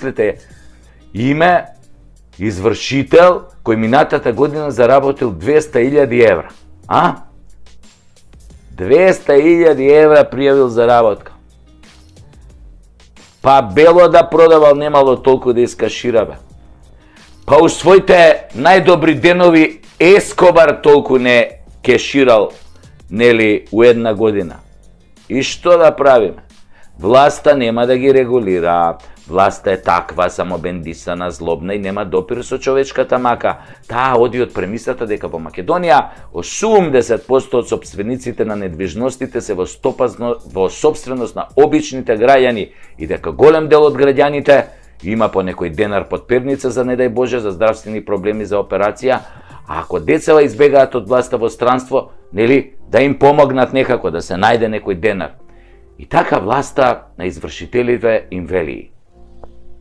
замислете, име извршител кој минатата година заработил 200.000 евра. 200.000 евра пријавил заработка. Па бело да продавал, немало толку да искаширабе. Па у своите најдобри денови Ескобар толку не кеширал, нели, у една година. И што да правиме? Власта нема да ги регулира. Власта е таква, самобендисана, злобна и нема допир со човечката мака. Таа оди од премисата дека во Македонија 80% од сопствениците на недвижностите се во сопственост на обичните граѓани и дека голем дел од граѓаните има по некој денар под перница за не дај Боже за здравствени проблеми за операција, а ако децава избегаат од власта во странство, нели, да им помогнат некако да се најде некој денар. И така власта на извршителите им вели: